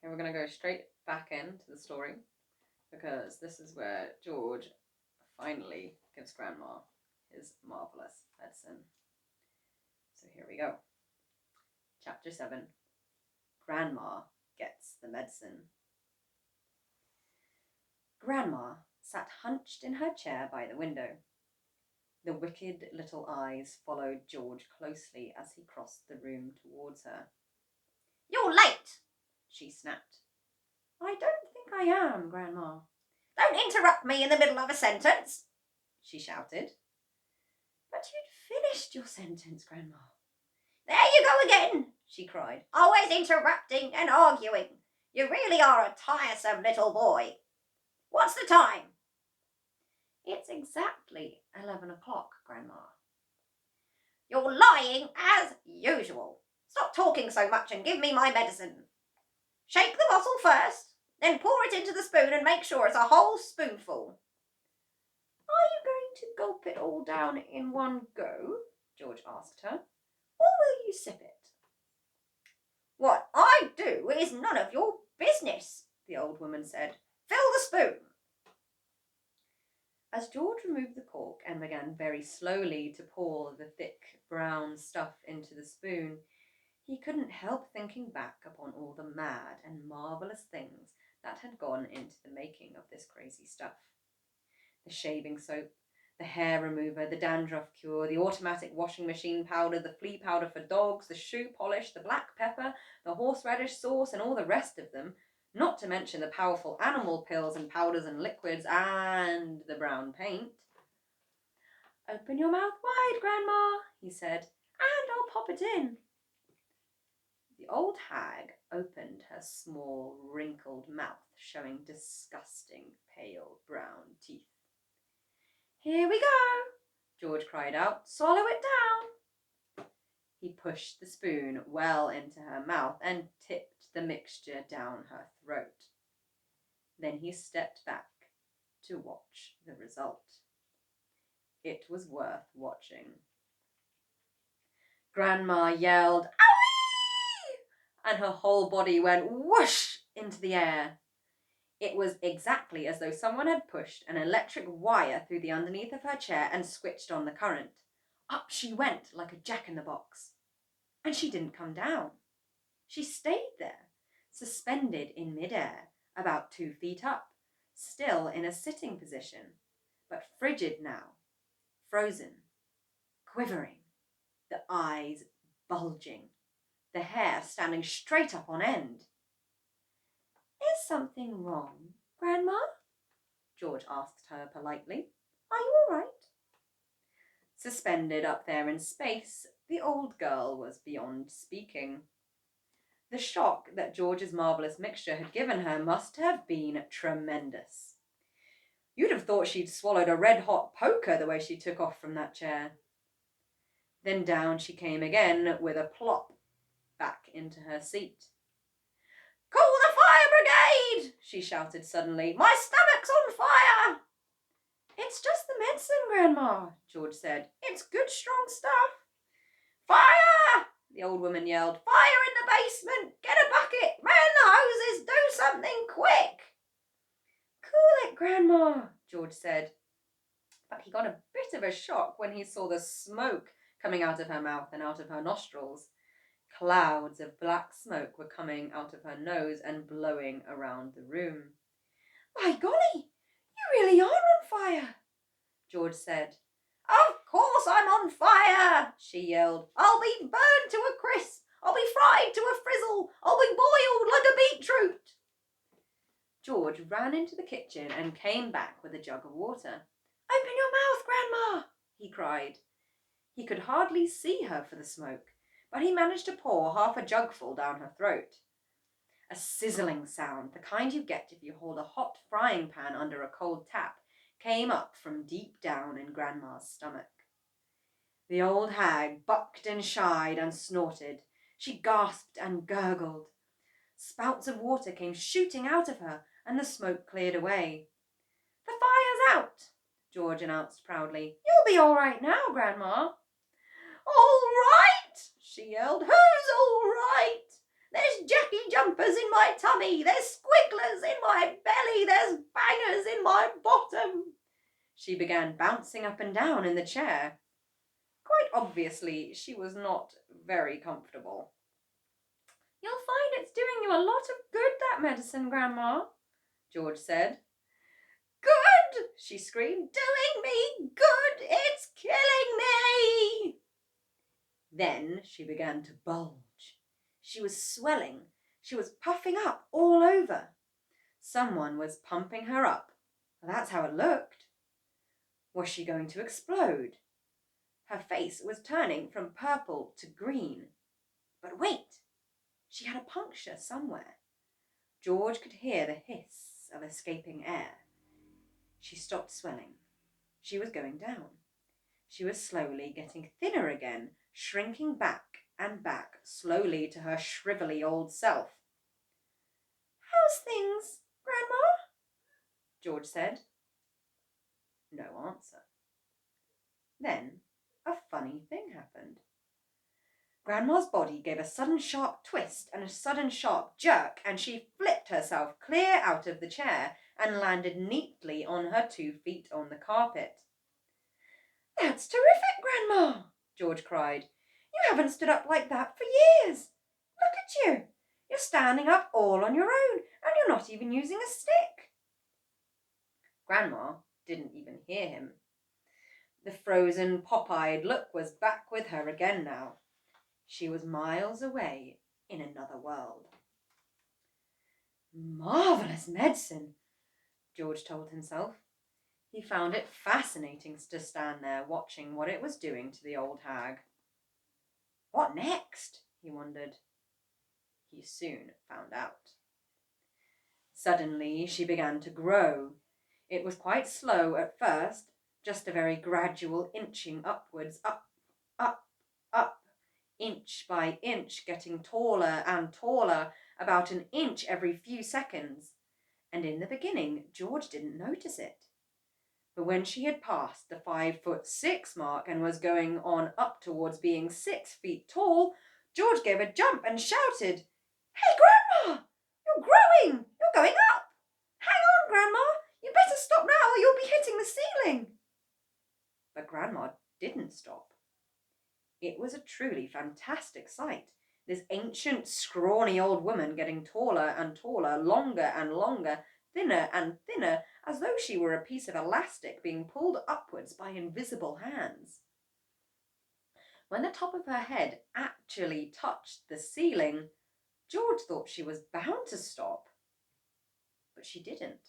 And we're going to go straight back into the story because this is where George finally gives Grandma his marvellous medicine. So here we go. Chapter 7. Grandma gets the medicine. Grandma sat hunched in her chair by the window. The wicked little eyes followed George closely as he crossed the room towards her. "You're late," she snapped. "I don't think I am, Grandma." "Don't interrupt me in the middle of a sentence," she shouted. "But you'd finished your sentence, Grandma." "There you go again," she cried. "Always interrupting and arguing. You really are a tiresome little boy. What's the time?" "It's exactly 11 o'clock, Grandma." "You're lying as usual. Stop talking so much and give me my medicine. Shake the bottle first, then pour it into the spoon and make sure it's a whole spoonful." "Are you going to gulp it all down in one go?" George asked her. "Or will you sip it?" "What I do is none of your business," the old woman said. "Fill the spoon." As George removed the cork and began very slowly to pour the thick brown stuff into the spoon, he couldn't help thinking back upon all the mad and marvellous things that had gone into the making of this crazy stuff. The shaving soap, the hair remover, the dandruff cure, the automatic washing machine powder, the flea powder for dogs, the shoe polish, the black pepper, the horseradish sauce, and all the rest of them, not to mention the powerful animal pills and powders and liquids, and the brown paint. "Open your mouth wide, Grandma," he said, "and I'll pop it in." The old hag opened her small, wrinkled mouth, showing disgusting, pale brown teeth. "Here we go," George cried out. "Swallow it down." He pushed the spoon well into her mouth and tipped the mixture down her throat. Then he stepped back to watch the result. It was worth watching. Grandma yelled, "Owie!" and her whole body went whoosh into the air. It was exactly as though someone had pushed an electric wire through the underneath of her chair and switched on the current. Up she went like a jack-in-the-box. And she didn't come down. She stayed there, suspended in midair, about 2 feet up, still in a sitting position, but frigid now, frozen, quivering, the eyes bulging, the hair standing straight up on end. "Is something wrong, Grandma?" George asked her politely. "Are you all right?" Suspended up there in space, the old girl was beyond speaking. The shock that George's marvellous mixture had given her must have been tremendous. You'd have thought she'd swallowed a red-hot poker the way she took off from that chair. Then down she came again with a plop back into her seat. "Call the fire brigade!" she shouted suddenly. "My stomach's on fire!" "It's just the medicine, Grandma," George said. "It's good, strong stuff." "Fire!" the old woman yelled. "Fire in the basement! Get a bucket! Man the hoses! Do something quick!" "Cool it, Grandma," George said. But he got a bit of a shock when he saw the smoke coming out of her mouth and out of her nostrils. Clouds of black smoke were coming out of her nose and blowing around the room. "My golly, you really are on fire," George said. "Of course I'm on fire," she yelled. "I'll be burned to a crisp. I'll be fried to a frizzle. I'll be boiled like a beetroot." George ran into the kitchen and came back with a jug of water. "Open your mouth, Grandma," he cried. He could hardly see her for the smoke, but he managed to pour half a jugful down her throat. A sizzling sound, the kind you get if you hold a hot frying pan under a cold tap, came up from deep down in Grandma's stomach. The old hag bucked and shied and snorted. She gasped and gurgled. Spouts of water came shooting out of her, and the smoke cleared away. "The fire's out," George announced proudly. "You'll be all right now, Grandma." "All right?" she yelled. "Who's all right? There's Jackie Jumpers bangers in my tummy, there's squigglers in my belly, there's bangers in my bottom. She began bouncing up and down in the chair. Quite obviously, she was not very comfortable. You'll find it's doing you a lot of good, that medicine, Grandma, George said. Good, she screamed. Doing me good, it's killing me. Then she began to bulge. She was swelling. She was puffing up all over. Someone was pumping her up. That's how it looked. Was she going to explode? Her face was turning from purple to green. But wait! She had a puncture somewhere. George could hear the hiss of escaping air. She stopped swelling. She was going down. She was slowly getting thinner again, shrinking back and back slowly to her shrivelly old self. How's things, Grandma? George said. No answer. Then a funny thing happened. Grandma's body gave a sudden sharp twist and a sudden sharp jerk, and she flipped herself clear out of the chair and landed neatly on her 2 feet on the carpet. That's terrific, Grandma, George cried. You haven't stood up like that for years. Look at you. You're standing up all on your own, and you're not even using a stick. Grandma didn't even hear him. The frozen, pop-eyed look was back with her again now. She was miles away in another world. Marvellous medicine, George told himself. He found it fascinating to stand there watching what it was doing to the old hag. What next? He wondered. He soon found out. Suddenly she began to grow. It was quite slow at first, just a very gradual inching upwards, up, inch by inch, getting taller and taller, about an inch every few seconds. And in the beginning, George didn't notice it. But when she had passed the 5'6" mark and was going on up towards being 6 feet tall, George gave a jump and shouted, Hey, Grandma! You're growing! You're going up! Hang on, Grandma! You better stop now or you'll be hitting the ceiling! But Grandma didn't stop. It was a truly fantastic sight, this ancient, scrawny old woman getting taller and taller, longer and longer, thinner and thinner, as though she were a piece of elastic being pulled upwards by invisible hands. When the top of her head actually touched the ceiling, George thought she was bound to stop. But she didn't.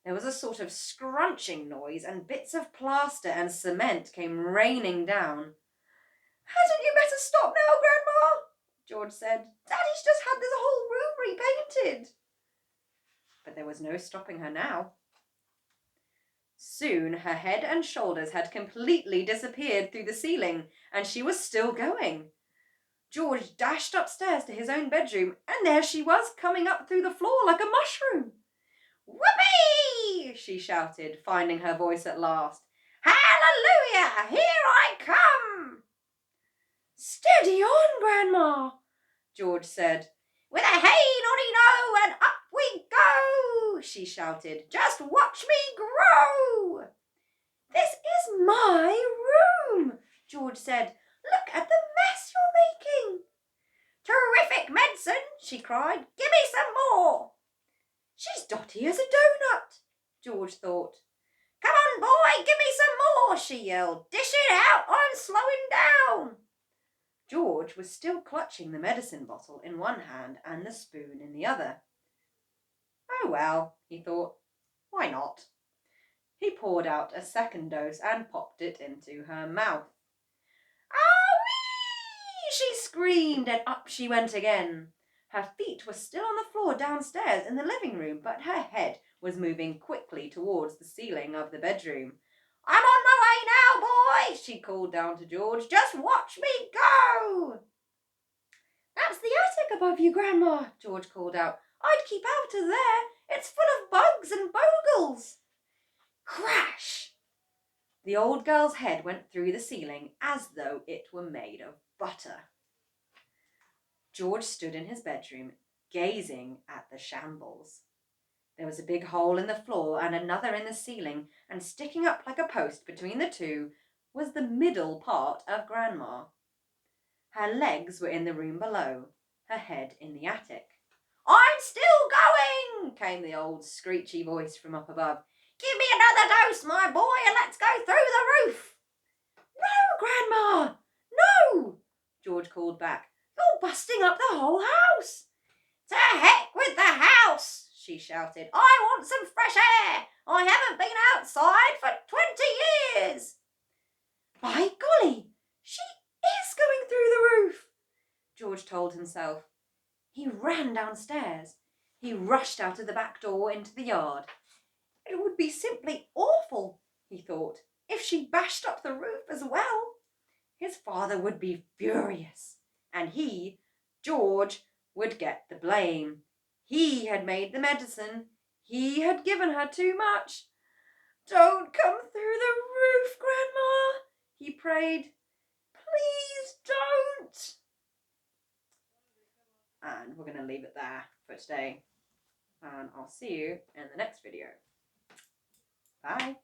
There was a sort of scrunching noise, and bits of plaster and cement came raining down. Hadn't you better stop now, Grandma? George said. Daddy's just had this whole room repainted. But there was no stopping her now. Soon her head and shoulders had completely disappeared through the ceiling, and she was still going. George dashed upstairs to his own bedroom, and there she was, coming up through the floor like a mushroom. Whoopee! She shouted, finding her voice at last. Hallelujah! Here I come! Steady on, Grandma, George said. With a hey, noddy, no, and up we go, she shouted. Just watch me grow. This is my room, George said. Look at the mess you're making. Terrific medicine, she cried. Give me some more. She's dotty as a donut, George thought. Come on, boy, give me some more, she yelled. Dish it out, I'm slowing down. George was still clutching the medicine bottle in one hand and the spoon in the other. Oh well, he thought, why not? He poured out a second dose and popped it into her mouth. Ah-wee! She screamed, and up she went again. Her feet were still on the floor downstairs in the living room, but her head was moving quickly towards the ceiling of the bedroom. I'm on my way now, boy, she called down to George. Just watch me go. That's the attic above you, Grandma, George called out. I'd keep out of there. It's full of bugs and bogles. Crash! The old girl's head went through the ceiling as though it were made of butter. George stood in his bedroom, gazing at the shambles. There was a big hole in the floor and another in the ceiling, and sticking up like a post between the two was the middle part of Grandma. Her legs were in the room below, her head in the attic. "I'm still going," came the old screechy voice from up above. "Give me another dose, my boy, and let's go through the roof." "No, Grandma, no," George called back. "You're busting up the whole house." "To heck with the house," she shouted. "I want some fresh air. I haven't been outside for 20 years. "By golly, she is going through the roof," George told himself. He ran downstairs. He rushed out of the back door into the yard. It would be simply awful, he thought, if she bashed up the roof as well. His father would be furious, and he, George, would get the blame. He had made the medicine. He had given her too much. "Don't come through the roof, Grandma," he prayed. "Please don't." And we're going to leave it there for today. And I'll see you in the next video. Bye.